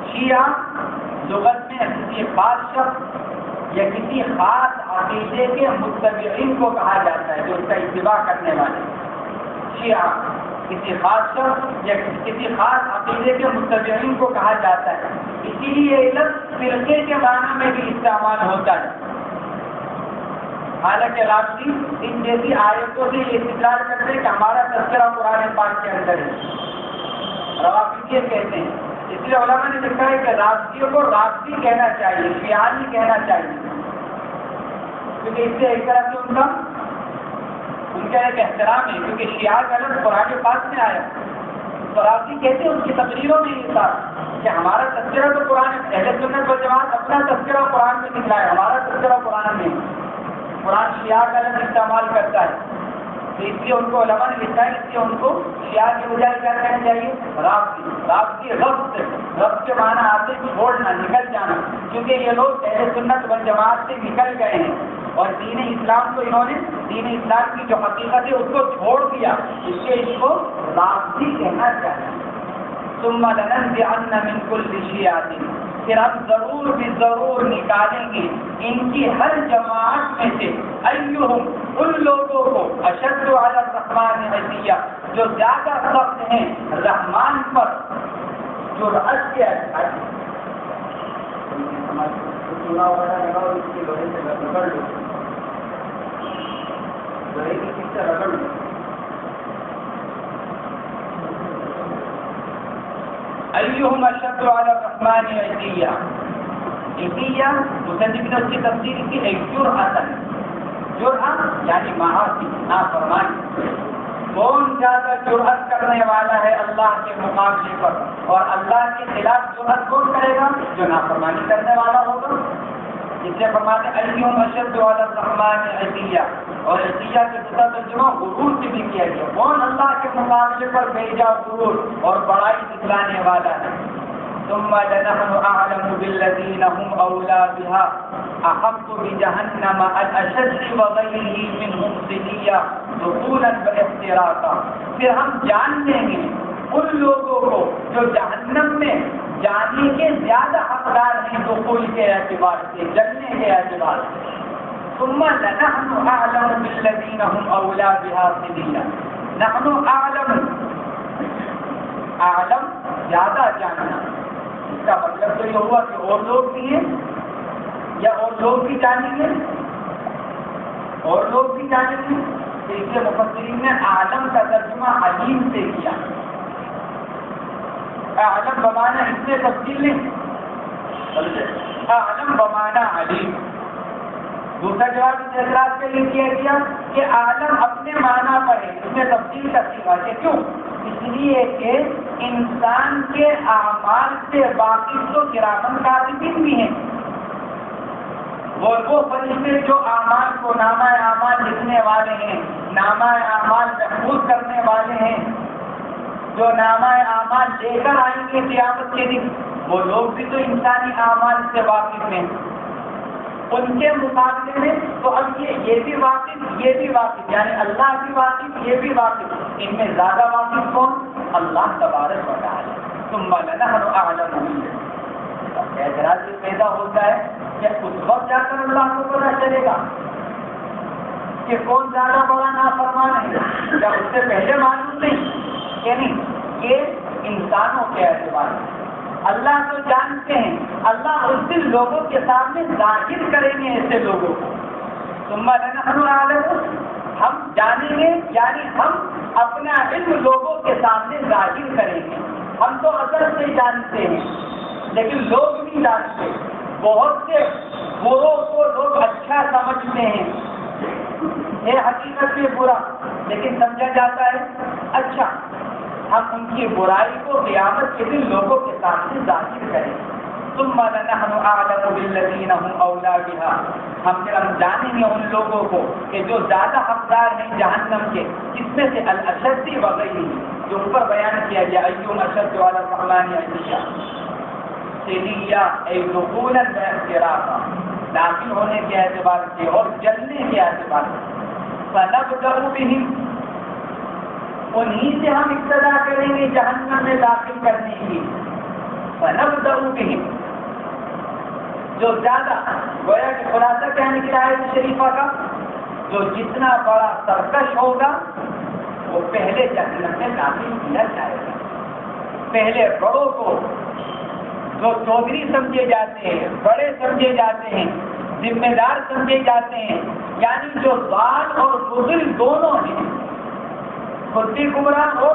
شیعہ لغت میں کسی خاص شخص یا کسی خاص عقیدے کے متبعین کو کہا جاتا ہے، جو اس کا اتباع کرنے والے۔ شیعہ کسی خاص شخص یا کسی خاص عقیدے کے متبعین کو کہا جاتا ہے، اسی لیے یہ لفظ فرقے کے معنی میں بھی استعمال ہوتا ہے۔ حالانکہ رافضی ان جیسی آیتوں سے یہ استدلال کرتے ہیں کہ ہمارا تذکرہ قرآن پاک کے اندر ہے، روافضیت کہتے ہیں۔ اس لیے علماء نے لکھا ہے کہ رافضیوں کو رافضی کہنا چاہیے، شیعانی کہنا چاہیے، کیونکہ اس سے ایک طرح سے ان کا ایک احترام ہے، کیونکہ شیعہ کا لفظ قرآن پاک میں آیا۔ تو رافضی کہتے ہیں ان کی تقریروں میں یہ تھا کہ ہمارا تذکرہ تو قرآن، اہل سنت والجماعت اپنا تذکرہ قرآن میں نکلا ہے، ہمارا تذکرہ قرآن میں، قرآن شیعہ کا لفظ استعمال کرتا ہے۔ تو اس لیے ان کو علماء نے لکھا ہے، اس لیے ان کو شیعہ کے بجائے کیا کہنا چاہیے؟ رافضی۔ رافضی رفض کے معنی آتے چھوڑنا، نکل جانا، کیونکہ یہ لوگ اہل سنت والجماعت سے نکل گئے ہیں اور دین اسلام کو انہوں نے، دین اسلام کی جو حقیقت ہے اس کو چھوڑ دیا، اس لیے اس کو رافضی کہنا چاہیے۔ ثم لننزعن من كل شيعة، پھر ہم ضرور بھی ضرور نکالیں گے ان کی ہر جماعت میں سے، ایہم ان لوگوں کو، اشد علی الرحمن عتیہ جو زیادہ سخت ہیں رحمان پر، جو رأس کے چونا وغیرہ لگاؤ، اس کی لوہے سے رگڑ لو، لوہے کی چیز سے رگڑ لو۔ ایہم اشد علی الرحمن عتیہ، عتیہ مصنف نے اس کی تفسیر کی ہے جرأۃ، جرأت یعنی معاصی، نافرمانی۔ کون زیادہ جرأت کرنے والا ہے اللہ کے مقابلے پر، اور اللہ کے خلاف جرأت کون کرے گا؟ جو نافرمانی کرنے والا ہوگا۔ اس لیے فرماتے ہیں ایہم اشد علی الرحمن عتیہ، اور عتیہ کے دوسرا ترجمہ غرور سے بھی کیا گیا، کون اللہ کے مقابلے پر بھیجا غرور اور بڑائی دکھلانے والا ہے۔ ثم لنحن اعلم بالذین هم اولی بها احق بجہنم الاشد وغیرہ منهم صلیہ دخولا واحتراقا، پھر ہم جان لیں گے ان لوگوں کو جو جہنم میں جانے کے زیادہ حقدار ہیں، دخول کے اعتبار سے، جلنے کے اعتبار سے۔ ثم لنحن اعلم بالذین هم اولی بها صلیہ، نحن اعلم، اعلم زیادہ جاننا، اس کا مطلب تو یہ ہوا کہ اور لوگ بھی ہیں یا اور لوگ بھی جانیں گے، اور لوگ بھی جانیں گے۔ اس لیے مفسرین نے عالم کا ترجمہ علیم سے کیا۔ عالم بمانا اس میں تفصیل نہیں، بلکہ عالم بمانا علیم۔ دوسرا جواب اس اعتراض کے لیے کیا گیا کہ عالم اپنے معنی پر ہے، اس میں تفصیل کا سیکھا کہ کیوں؟ اس لیے کہ انسان کے اعمال سے واقف تو کرامن کاتبین بھی ہیں، وہ فرشتے جو اعمال کو نامہ اعمال لکھنے والے ہیں، نامہ اعمال محفوظ کرنے والے ہیں، جو نامہ اعمال لے کر آئیں گے قیامت کے دن، وہ لوگ بھی تو انسانی اعمال سے واقف ہیں۔ ان کے مقابلے میں تو اب یہ بھی واقف، یہ بھی واقف، یعنی اللہ بھی واقف، یہ بھی واقف، ان میں زیادہ واقف کون؟ اللہ تبارک و تعالی۔ ثم لنحن اعلم، اعتراض یہ پیدا ہوتا ہے کہ اس وقت جا کر اللہ کو پتہ چلے گا کہ کون زیادہ بڑا نافرمان ہے، یا اس سے پہلے معلوم نہیں؟ کہ نہیں، یہ انسانوں کے اعتبار سے اللہ تو جانتے ہیں، اللہ اس دن لوگوں کے سامنے ظاہر کریں گے ایسے لوگوں کو ثم لنحن اعلم، ہم جانیں گے یعنی ہم اپنا علم لوگوں کے سامنے ظاہر کریں گے. ہم تو اصل سے جانتے ہیں لیکن لوگ نہیں جانتے. بہت سے بروں کو لوگ اچھا سمجھتے ہیں، یہ حقیقت میں برا لیکن سمجھا جاتا ہے اچھا. ہم ان کی برائی کو قیامت کے دن لوگوں کے سامنے ظاہر کریں. ثم لنحن اعلم بالذین هم اولی بها، ہم جانیں گے ان لوگوں کو کہ جو زیادہ حقدار ہیں جہنم کے، جس میں سے الاشد وغیرہ جو اوپر بیان کیا گیا، ایوم اشد علی الرحمن عتیا سلیہ ای دخولا باعترافا، داخل ہونے کے اعتبار سے اور جلنے کے اعتبار سے. فنبدأ بهم، انہی سے ہم ابتدا کریں گے جہنم میں داخل کرنے کی. فنبدأ بهم، جو زیادہ گویا کہ خلاصہ کیا نکلا ہے شریفہ کا، جو جتنا بڑا سرکش ہوگا وہ پہلے جہنم میں داخل کیا جائے گا. پہلے بڑوں کو جو چودھری سمجھے جاتے ہیں، بڑے سمجھے جاتے ہیں، ذمہ دار سمجھے جاتے ہیں، یعنی جو ضال اور بزرگ دونوں ہیں، خود بھی گمراہ اور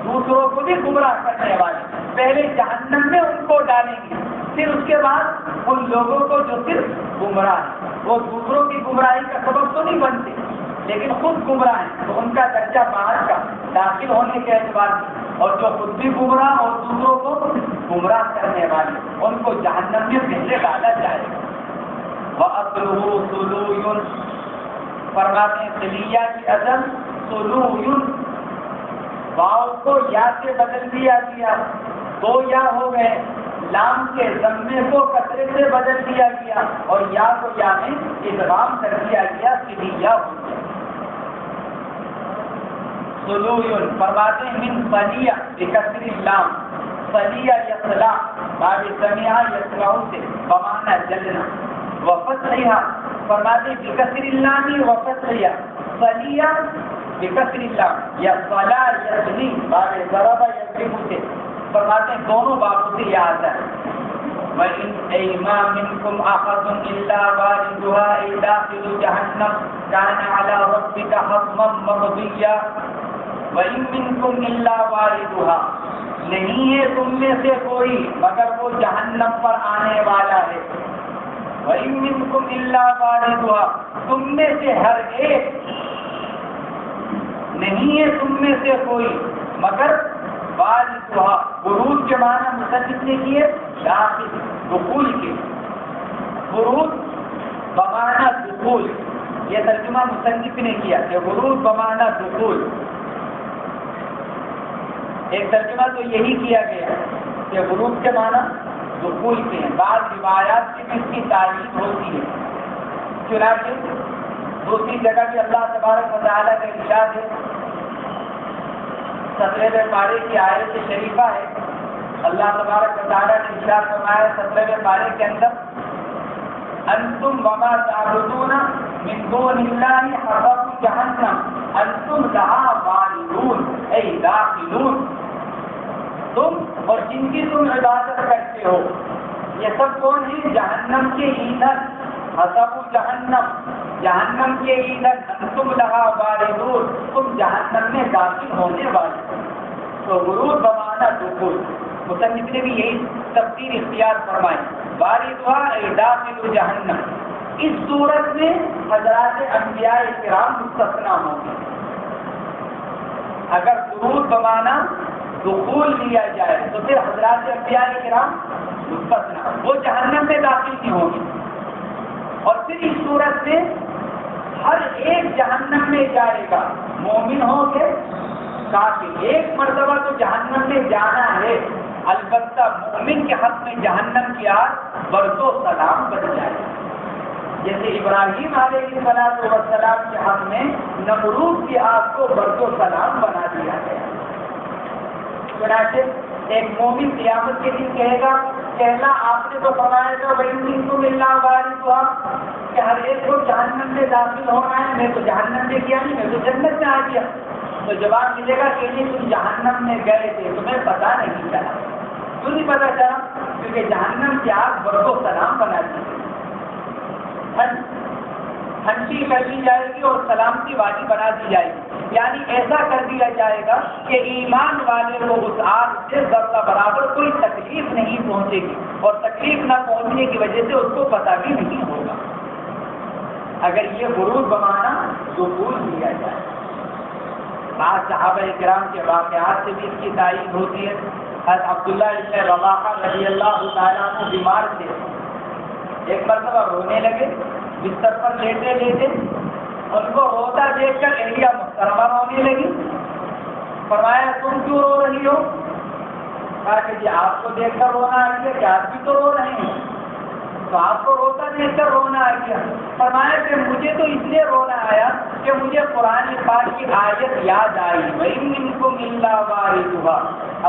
دوسروں کو بھی گمراہ کرنے والے، پہلے جہنم میں ان کو ڈالیں گے. پھر اس کے بعد ان لوگوں کو جو صرف گمراہ ہیں، وہ دوسروں کی گمراہی کا سبب تو نہیں بنتے لیکن خود گمراہ ہیں، تو ان کا درجہ باہر کا داخل ہونے کے اعتبار سے، اور جو خود بھی گمراہ اور دوسروں کو گمراہ کرنے والے، ان کو جہنم میں پہلے ڈالا جائے گا. وَأَصْلُهُ سُلُوٌ، فرماتے ہیں سلیہ کی اصل سلوٌ، واو کو یا سے بدل دیا گیا، دو یا ہو گئے. لام کے ضمے کو کسرے سے بدل دیا گیا اور یا کو یا میں ادغام کر دیا گیا، سلیہ ہو گیا. سلوٌ فرماتے ہیں من صلیہ بکسر اللام، صلیہ یصلع باب سمع یسمع سے بمعنی جلنا. وفتحہ فرماتے ہیں بکسر اللام وفتحہ، صلیہ بکسر اللام یصلع یصلی باب ضرب یضرب سے فرماتے ہیں دونوں بابوں سے یہ آتا ہے. وَإِنْ أَيْمَا مِنْكُمْ أَحَدٌ إِلَّا وَارِدُهَا أَيْ دَاخِلُ جَهَنَّمَ كَانَ عَلَى رَبِّكَ حَتْمًا مَّقْضِيًّا. وَإِنْ مِنْكُمْ إِلَّا وَارِدُهَا، نہیں ہے تم میں سے کوئی مگر وہ جہنم پر آنے والا ہے. وَإِنْ مِنْكُمْ إِلَّا وَارِدُهَا، تم میں سے ہر ایک، نہیں ہے تم میں سے کوئی مگر واردھا، ورود کے معنی مصنف نے کیے داخل دخول کے، ورود بمعنی دخول، یہ ترجمہ مصنف نے کیا کہ ورود بمعنی دخول. ایک ترجمہ تو یہی کیا گیا کہ ورود کے معنی دخول کے ہیں. بعض روایات کی بھی اس کی تعریف ہوتی ہے. چنانچہ دوسری جگہ بھی اللہ تبارک و تعالیٰ کا ارشاد ہے، 17ویں پارے کی آیت شریفہ ہے. اللہ تبارک و تعالیٰ نے ارشاد فرمایا 17ویں پارے کے اندر، انتم وما تعبدون من دون اللہ حسب جہنم انتم لہا واردون اے داخلون. تم اور جن کی تم عبادت کرتے ہو یہ سب کون ہیں؟ جہنم کے ایندھن، حسب جہنم، جہنم کے ایندھن، انتم لہا واردون، تم جہنم میں داخل ہونے والے. تو ورود بمعنی دخول، مصنف نے بھی یہی تفسیر اختیار فرمائی. واردھا اے داخل جہنم. اس صورت میں حضرات انبیاء کرام مستثنیٰ ہوں گے. اگر ورود بمعنی دخول لیا جائے تو پھر حضرات انبیاء کرام مستثنیٰ، وہ جہنم میں داخل نہیں ہوں گے. اور پھر اس صورت میں ہر ایک جہنم میں جائے گا، مومن ہو کے کافر. ایک مرتبہ تو جہنم میں جانا ہے، البتہ مومن کے حق میں جہنم کی آگ برد و سلام بن جائے. جیسے ابراہیم علیہ السلام کے حق میں نمرود کی آگ کو برد و سلام بنا دیا گیا. چنانچہ ایک مومن قیامت کے دن کہے گا کہ اللہ آپ نے تو فرمایا تھا وَإِنْ مِنْكُمْ إِلَّا وَارِدُهَا، کہ ہر ایک کو جہنم میں داخل ہونا ہے. میں تو جہنم میں کیا نہیں، میں تو جنت میں آ گیا. تو جواب ملے گا کہ نہیں، تم جہنم میں گئے تھے، تمہیں پتہ نہیں چلا. کیوں نہیں پتہ چلا؟ کیونکہ جہنم کی آگ برد و سلام بنا دی. ہنسی کر دی جائے گی اور سلامتی والی بنا دی جائے گی، یعنی ایسا کر دیا جائے گا کہ ایمان والے کو اس آگ سے ذرہ برابر کوئی تکلیف نہیں پہنچے گی، اور تکلیف نہ پہنچنے کی وجہ سے اس کو پتہ بھی نہیں ہوگا اگر یہ برود بمانا تو بھول دیا جائے۔ بعض صحابہ کرام کے واقعات سے بھی اس کی تائید ہوتی ہے۔ حضرت عبداللہ ابن رواحہ رضی اللہ تعالیٰ عنہ بیمار تھے، ایک مرتبہ رونے لگے، بستر پر لیٹے لیٹے ان کو روتا دیکھ کر اہلیہ محترمہ رونے لگی۔ فرمایا تم کیوں رو رہی ہو؟ کہا کہ جی آپ کو دیکھ کر رونا آ گیا کہ آپ بھی تو رو رہے ہیں، تو آپ کو روتا دیکھ کر رونا آ گیا۔ فرمایا کہ مجھے تو اس لیے رونا آیا کہ مجھے قرآن پاک کی آیت یاد آئی، وَإِن مِّنكُمْ إِلَّا وَارِدُهَا،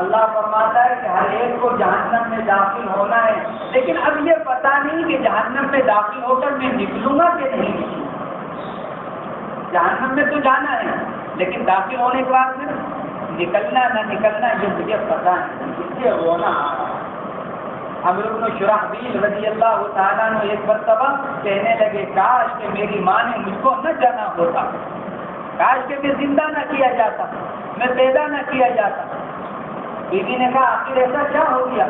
اللہ فرماتا ہے کہ ہر ایک کو جہنم میں داخل ہونا ہے، لیکن اب یہ پتہ نہیں کہ جہنم میں داخل ہو کر میں نکلوں گا کہ نہیں نکلوں گا۔ جہنم میں تو جانا ہے، لیکن داخل ہونے کے بعد میں نکلنا نہ نکلنا یہ مجھے پتہ نہیں، اس لیے رونا آ رہا ہے۔ عمرو بن شرحبیل رضی اللہ تعالیٰ عنہ ایک مرتبہ کہنے لگے کاش کہ میری ماں نے مجھ کو نہ جانا ہوتا، کاش کہ میں زندہ نہ کیا جاتا، میں پیدا نہ کیا جاتا۔ بیوی نے کہا آخر ایسا کیا ہو گیا؟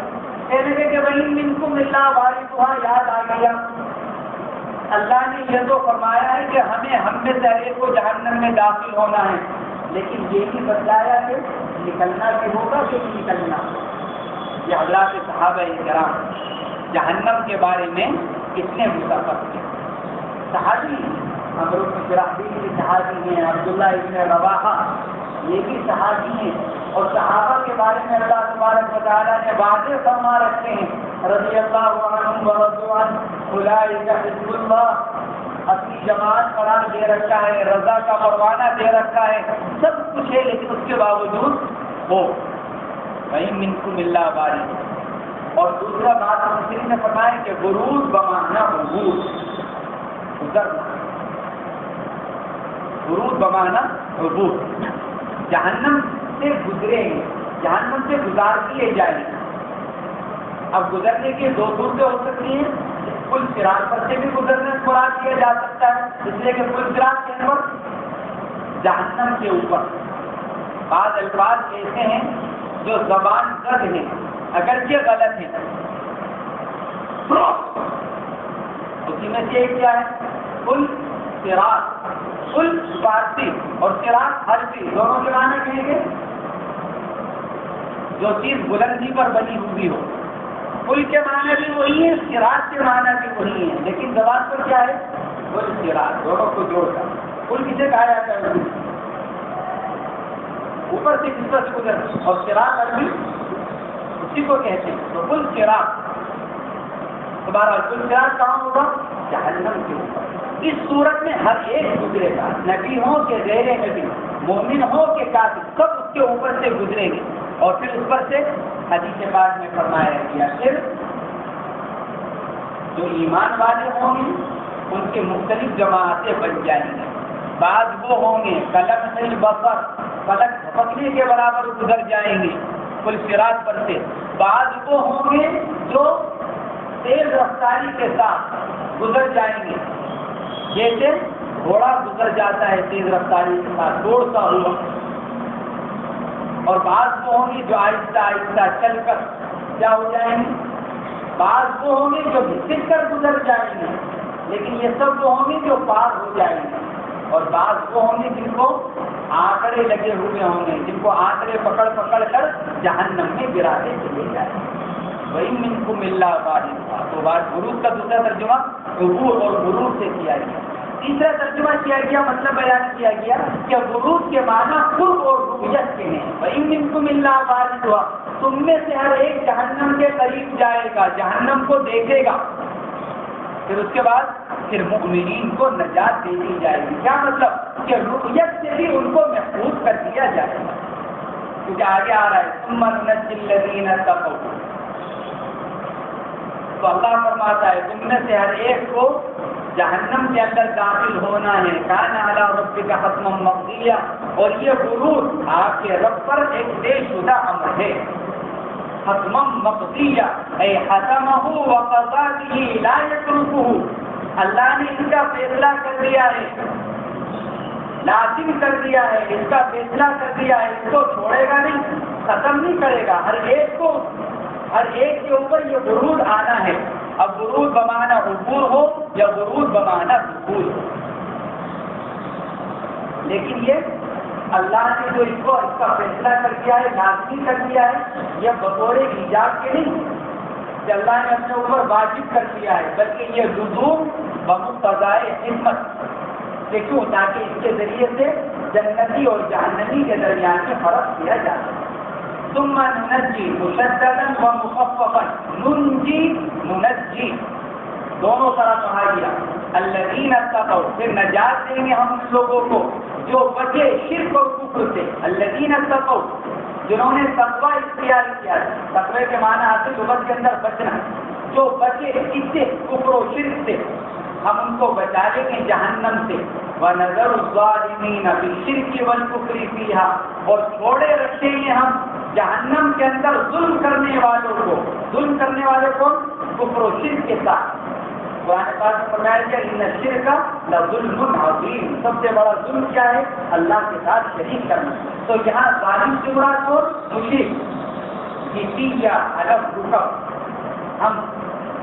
کہنے لگے کہ وَإِن مِّنكُمْ إِلَّا وَارِدُهَا، یاد آ گیا اللہ نے یہ تو فرمایا ہے کہ ہم میں سے ہر ایک کو جہنم میں داخل ہونا ہے، لیکن یہ بھی بتلایا کہ نکلنا بھی ہوگا کہ نہیں نکلنا۔ یہ حضرات صحابہ کرام جہنم کے بارے میں کتنے متفق تھے۔ صحابی عمرو بن شرحبیل بھی صحابی ہیں، عبداللہ ابن رواحہ یہ بھی صحابی ہیں، اور صحابہ کے بارے میں اللہ تبارک و تعالیٰ نے واضح فرما رکھے ہیں، رضی اللہ عنہم ورضوا عنہ اولئک حزب اللہ، اپنی جماعت قرار دے رکھا ہے، رضا کا پروانہ دے رکھا ہے، سب کچھ ہے، لیکن اس کے باوجود وہ وَإِن مِّنكُمْ إِلَّا وَارِدُهَا۔ اور دوسرا بات مسلم نے فرمایا کہ ورود بمانا عبور، گزرنا، ورود بمانا عبور، جہنم سے گزریں گے، جہنم سے گزار دیے جائیں گے۔ اب گزرنے کی دو صورتیں ہو سکتی ہیں، پل صراط پر سے بھی گزرنے سے مراد کیا جا سکتا ہے، اس لیے کہ پل صراط کے اوپر جہنم کے اوپر بعض الفاظ ایسے ہیں جو زبان زد ہیں اگرچہ غلط ہیں، اسی میں سے ایک کیا ہے پل صراط، پل فارسی اور صراط عربی دونوں کے معنی کہیں گے جو چیز بلندی پر بنی ہوئی ہو۔ پل کے معنی بھی وہی ہے، صراط کے معنی بھی وہی ہے، لیکن زبان پر کیا ہے پل صراط، دونوں کو جوڑ کر پل کسے کہا جاتا ہے؟ اوپر سے کس طرح سے گزر، اور صراط عربی اسی کو کہتے ہیں، تو پل صراط تمہارا پل صراط کہاں ہوگا؟ جہنم کے اوپر۔ اس صورت میں ہر ایک گزرے گا، نبی ہو کہ غیر نبی، مومن ہو کہ کافر، سب اس کے اوپر سے گزریں گے۔ اور پھر اس پر سے حدیث پاک میں فرمایا گیا پھر جو ایمان والے ہوں گے ان کے مختلف جماعتیں بن جائیں گے۔ بعض وہ ہوں گے قلم البصر، پلک جھپکنے کے برابر گزر جائیں گے پل صراط پر سے۔ بعض وہ ہوں گے جو تیز رفتاری کے ساتھ گزر جائیں گے، جیسے گھوڑا گزر جاتا ہے تیز رفتاری کے ساتھ دوڑتا ہوا۔ اور بعض وہ ہوں گے جو آہستہ آہستہ چل کر کیا ہو جائیں گے، بعض وہ ہوں گے جو گھسٹ کر گزر جائیں گے، لیکن یہ سب وہ ہوں گے جو پار ہو جائیں گے۔ اور بعض وہ ہوں گے جن کو آکڑے لگے ہوئے ہوں گے، جن کو آکڑے پکڑ پکڑ کر جہنم میں گراتے چلے جائیں گے۔ وَإِن مِّنكُمْ إِلَّا وَارِدُهَا، تو غروب کا دوسرا ترجمہ عبور اور غروب سے کیا گیا۔ تیسرا ترجمہ کیا گیا، مطلب بیان کیا گیا کہ غروب کے معنی قرب اور رؤیت کے ہیں۔ وَإِن مِّنكُمْ إِلَّا وَارِدُهَا، تم میں سے ہر ایک جہنم کے قریب جائے گا، جہنم کو دیکھے گا۔ پھر اس کے بعد پھر مؤمنین کو نجات دے دی جائے گی۔ کیا مطلب کہ رؤیت سے بھی ان کو محفوظ کر دیا جائے گا، کیونکہ آگے آ رہا ہے ثُمَّ نُنَجِّي الَّذِينَ اتَّقَوْا۔ تو اللہ فرماتا ہے تم میں سے ہر ایک کو جہنم کے اندر داخل ہونا ہے، کان علی ربک حتما مقضیہ، اور یہ غرور آپ کے رب پر ایک طے شدہ امر ہے۔ حتما مقضیہ اے حتمہ وقضا به لا یترکہ، اللہ نے اس کا فیصلہ کر دیا ہے، لازم کر دیا ہے، اس کا فیصلہ کر دیا ہے، اس کو چھوڑے گا نہیں، ختم نہیں کرے گا۔ ہر ایک کے اوپر یہ غرور آنا ہے۔ اب غرور بمعنی عبور ہو یا غرور بمعنی دخول ہو، لیکن یہ اللہ نے جو اس کا فیصلہ کر دیا ہے، لازمی کر دیا ہے، یہ بطور ایجاب کے نہیں کہ اللہ نے اپنے اوپر واجب کر دیا ہے، بلکہ یہ لزوم بمقتضائے حکمت کہ کیوں، تاکہ اس کے ذریعے سے جنتی اور جہنمی کے درمیان میں فرق کیا جا سکے۔ ثم ننجی مشددا و مخففا، ننجی دونوں طرح کہا گیا۔ الذین اتقوا، پھر نجات دیں گے ہم ان لوگوں کو جو بچے شرک اور کفر سے۔ الذین اتقوا، جنہوں نے تقوی اختیار کیا، تقوی کے معنی آتے لغت کے اندر بچنا، جو بچے اس سے کفر و شرک سے، ہم ان کو بچا لیں گے جہنم سے۔ وَنَذَرُ الظَّالِمِينَ بِالشِّرْكِ وَالْكُفْرِ فِيهَا، اور چھوڑے رکھیں گے ہم جہنم کے اندر ظلم کرنے والوں کو۔ ظلم کرنے والے کو کفر و شرک کے ساتھ قرآن پاک میں فرمایا کہ ان الشرک لظلم عظیم، سب سے بڑا ظلم کیا ہے؟ اللہ کے ساتھ شریک کرنا۔ تو یہاں ظالم سے مراد کو مشرک کسی یا الگ رکب، ہم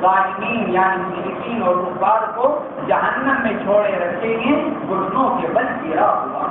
ظالمین یعنی مشرکین اور کفار کو جہنم میں چھوڑے رکھیں گے گھٹنوں کے بل گرا ہوا۔